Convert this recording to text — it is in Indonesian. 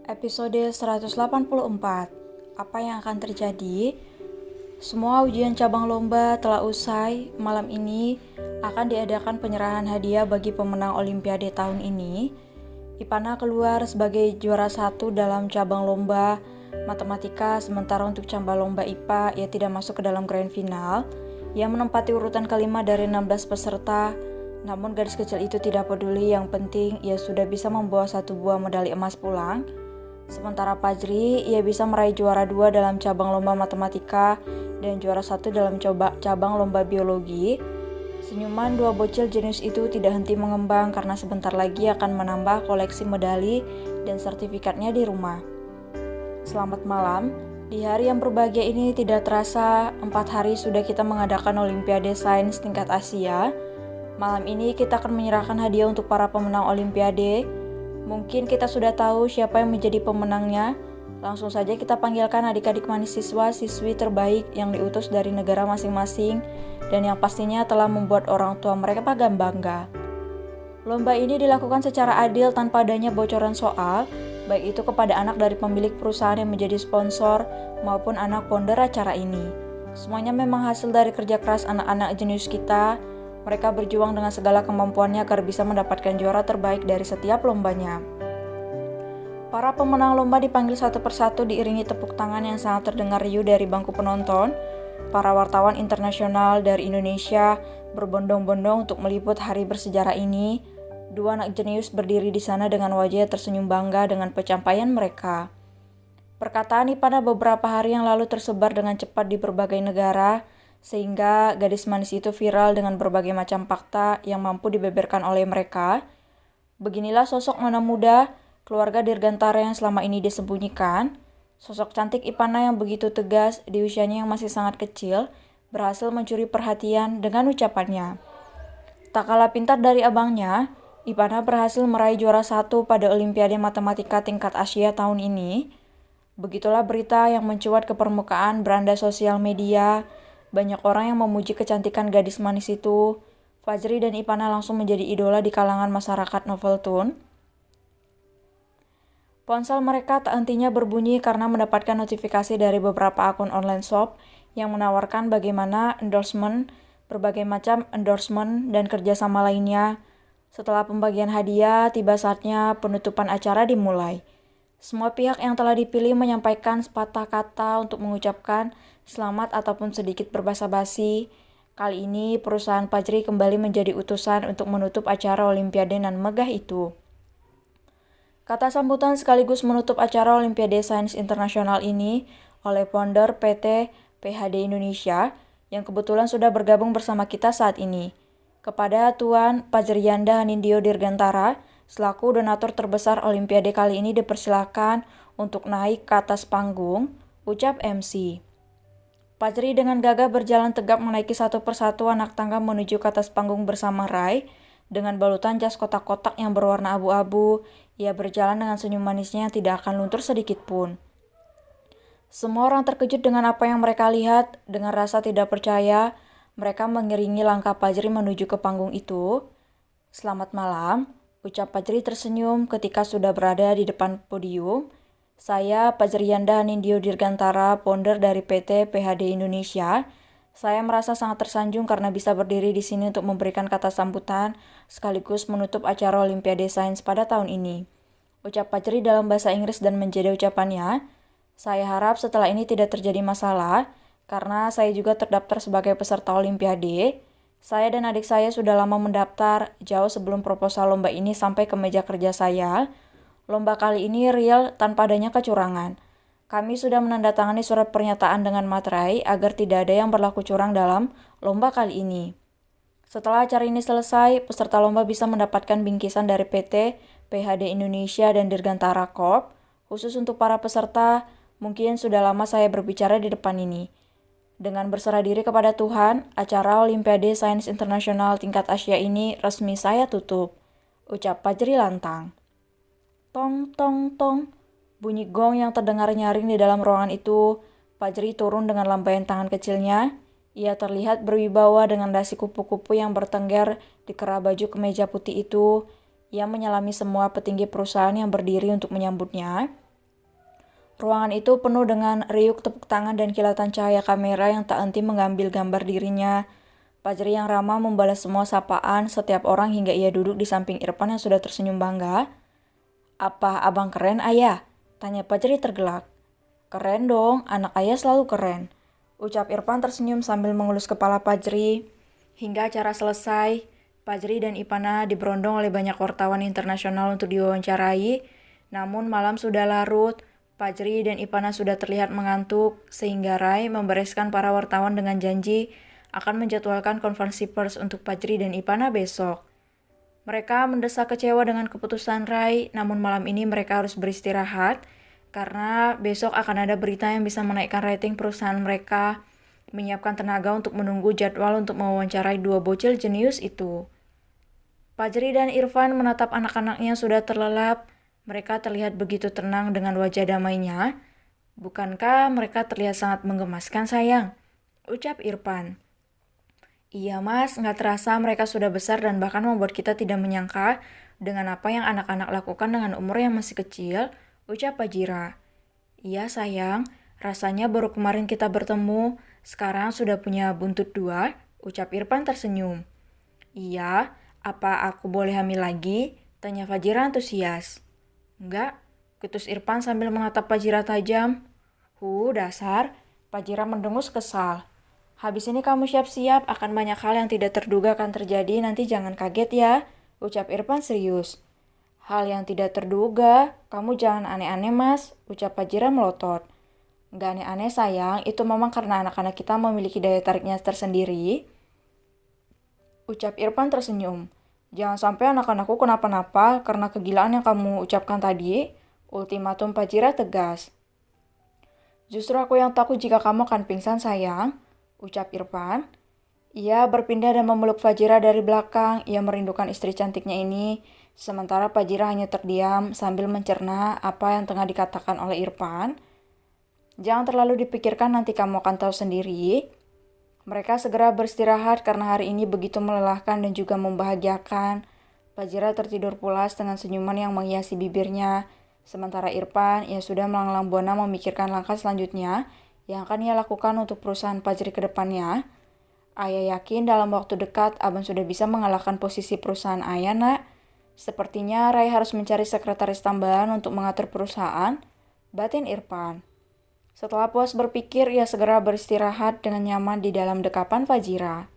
Episode 184. Apa yang akan terjadi? Semua ujian cabang lomba telah usai. Malam ini akan diadakan penyerahan hadiah bagi pemenang Olimpiade tahun ini. Ipana keluar sebagai juara 1 dalam cabang lomba matematika, sementara untuk cabang lomba IPA ia tidak masuk ke dalam grand final. Ia menempati urutan kelima dari 16 peserta. Namun gadis kecil itu tidak peduli, yang penting ia sudah bisa membawa 1 buah medali emas pulang. Sementara Fajri, ia bisa meraih juara 2 dalam cabang lomba matematika dan juara 1 dalam cabang lomba biologi. Senyuman dua bocil jenius itu tidak henti mengembang karena sebentar lagi akan menambah koleksi medali dan sertifikatnya di rumah. Selamat malam. Di hari yang berbahagia ini tidak terasa 4 hari sudah kita mengadakan Olimpiade Sains tingkat Asia. Malam ini kita akan menyerahkan hadiah untuk para pemenang Olimpiade. Mungkin kita sudah tahu siapa yang menjadi pemenangnya. Langsung saja kita panggilkan adik-adik manis siswa-siswi terbaik yang diutus dari negara masing-masing dan yang pastinya telah membuat orang tua mereka bangga. Lomba ini dilakukan secara adil tanpa adanya bocoran soal, baik itu kepada anak dari pemilik perusahaan yang menjadi sponsor maupun anak founder acara ini. Semuanya memang hasil dari kerja keras anak-anak jenius kita. Mereka berjuang dengan segala kemampuannya agar bisa mendapatkan juara terbaik dari setiap lombanya. Para pemenang lomba dipanggil satu persatu diiringi tepuk tangan yang sangat terdengar riuh dari bangku penonton. Para wartawan internasional dari Indonesia berbondong-bondong untuk meliput hari bersejarah ini. Dua anak jenius berdiri di sana dengan wajah tersenyum bangga dengan pencapaian mereka. Perkataan Ipana beberapa hari yang lalu tersebar dengan cepat di berbagai negara, sehingga gadis manis itu viral dengan berbagai macam fakta yang mampu dibeberkan oleh mereka. Beginilah sosok nona muda, keluarga dirgantara yang selama ini disembunyikan. Sosok cantik Ipana yang begitu tegas di usianya yang masih sangat kecil, berhasil mencuri perhatian dengan ucapannya. Tak kalah pintar dari abangnya, Ipana berhasil meraih juara 1 pada Olimpiade Matematika tingkat Asia tahun ini. Begitulah berita yang mencuat ke permukaan beranda sosial media. Banyak orang yang memuji kecantikan gadis manis itu. Fajri dan Ipana langsung menjadi idola di kalangan masyarakat Noveltoon. Ponsel mereka tak hentinya berbunyi karena mendapatkan notifikasi dari beberapa akun online shop yang menawarkan berbagai macam endorsement dan kerjasama lainnya. Setelah pembagian hadiah, tiba saatnya penutupan acara dimulai. Semua pihak yang telah dipilih menyampaikan sepatah kata untuk mengucapkan selamat ataupun sedikit berbasa-basi. Kali ini perusahaan Fajri kembali menjadi utusan untuk menutup acara Olimpiade nan megah itu. Kata sambutan sekaligus menutup acara Olimpiade Sains Internasional ini oleh founder PT PHD Indonesia yang kebetulan sudah bergabung bersama kita saat ini. Kepada Tuan Fajriyanda Hanindyo Dirgantara, selaku donatur terbesar Olimpiade kali ini dipersilakan untuk naik ke atas panggung, ucap MC. Fajri dengan gagah berjalan tegap menaiki satu persatu anak tangga menuju ke atas panggung bersama Rai. Dengan balutan jas kotak-kotak yang berwarna abu-abu, ia berjalan dengan senyum manisnya yang tidak akan luntur sedikit pun. Semua orang terkejut dengan apa yang mereka lihat. Dengan rasa tidak percaya, mereka mengiringi langkah Fajri menuju ke panggung itu. Selamat malam. Ucap Fajri tersenyum ketika sudah berada di depan podium. Saya Fajriyanda Hanindyo Dirgantara, founder dari PT PHD Indonesia. Saya merasa sangat tersanjung karena bisa berdiri di sini untuk memberikan kata sambutan sekaligus menutup acara Olimpiade Sains pada tahun ini. Ucap Fajri dalam bahasa Inggris dan menjadi ucapannya. Saya harap setelah ini tidak terjadi masalah karena saya juga terdaftar sebagai peserta Olimpiade. Saya dan adik saya sudah lama mendaftar, jauh sebelum proposal lomba ini sampai ke meja kerja saya. Lomba kali ini real tanpa adanya kecurangan. Kami sudah menandatangani surat pernyataan dengan materai agar tidak ada yang berlaku curang dalam lomba kali ini. Setelah acara ini selesai, peserta lomba bisa mendapatkan bingkisan dari PT PHD Indonesia dan Dirgantara Corp. Khusus untuk para peserta, mungkin sudah lama saya berbicara di depan ini. Dengan berserah diri kepada Tuhan, acara Olimpiade Sains Internasional tingkat Asia ini resmi saya tutup. Ucap Fajri lantang. Tong, tong, tong. Bunyi gong yang terdengar nyaring di dalam ruangan itu. Fajri turun dengan lambaian tangan kecilnya. Ia terlihat berwibawa dengan dasi kupu-kupu yang bertengger di kerah baju kemeja putih itu. Ia menyalami semua petinggi perusahaan yang berdiri untuk menyambutnya. Ruangan itu penuh dengan riuk tepuk tangan dan kilatan cahaya kamera yang tak henti mengambil gambar dirinya. Fajri yang ramah membalas semua sapaan setiap orang hingga ia duduk di samping Irfan yang sudah tersenyum bangga. "Apa abang keren, ayah?" tanya Fajri tergelak. "Keren dong, anak ayah selalu keren," ucap Irfan tersenyum sambil mengelus kepala Fajri. Hingga acara selesai, Fajri dan Ipana diberondong oleh banyak wartawan internasional untuk diwawancarai. Namun malam sudah larut, Fajri dan Ipana sudah terlihat mengantuk, sehingga Rai membereskan para wartawan dengan janji akan menjadwalkan konferensi pers untuk Fajri dan Ipana besok. Mereka mendesak kecewa dengan keputusan Rai, namun malam ini mereka harus beristirahat karena besok akan ada berita yang bisa menaikkan rating perusahaan mereka, menyiapkan tenaga untuk menunggu jadwal untuk mewawancarai dua bocil jenius itu. Fajri dan Irfan menatap anak-anaknya sudah terlelap. Mereka terlihat begitu tenang dengan wajah damainya. "Bukankah mereka terlihat sangat menggemaskan, sayang?" ucap Irfan. "Iya mas, nggak terasa mereka sudah besar dan bahkan membuat kita tidak menyangka dengan apa yang anak-anak lakukan dengan umur yang masih kecil," ucap Fajira. "Iya sayang, rasanya baru kemarin kita bertemu, sekarang sudah punya buntut dua," ucap Irfan tersenyum. "Iya, apa aku boleh hamil lagi?" tanya Fajira antusias. "Enggak," kutus Irfan sambil menatap Fajira tajam. Dasar," Fajira mendengus kesal. "Habis ini kamu siap-siap, akan banyak hal yang tidak terduga akan terjadi, nanti jangan kaget ya," ucap Irfan serius. "Hal yang tidak terduga? Kamu jangan aneh-aneh mas," ucap Fajira melotot. "Nggak aneh-aneh sayang, itu memang karena anak-anak kita memiliki daya tariknya tersendiri," ucap Irfan tersenyum. "Jangan sampai anak-anakku kenapa-napa karena kegilaan yang kamu ucapkan tadi," ultimatum Fajira tegas. "Justru aku yang takut jika kamu akan pingsan sayang," ucap Irfan. Ia berpindah dan memeluk Fajira dari belakang. Ia merindukan istri cantiknya ini. Sementara Fajira hanya terdiam sambil mencerna apa yang tengah dikatakan oleh Irfan. "Jangan terlalu dipikirkan, nanti kamu akan tahu sendiri." Mereka segera beristirahat karena hari ini begitu melelahkan dan juga membahagiakan. Fajira tertidur pulas dengan senyuman yang menghiasi bibirnya. Sementara Irfan, ia sudah melanglang buana memikirkan langkah selanjutnya yang akan ia lakukan untuk perusahaan Fajri ke depannya. "Ayah yakin dalam waktu dekat abang sudah bisa mengalahkan posisi perusahaan ayah, nak. Sepertinya Rai harus mencari sekretaris tambahan untuk mengatur perusahaan," batin Irfan. Setelah puas berpikir, ia segera beristirahat dengan nyaman di dalam dekapan Fajira.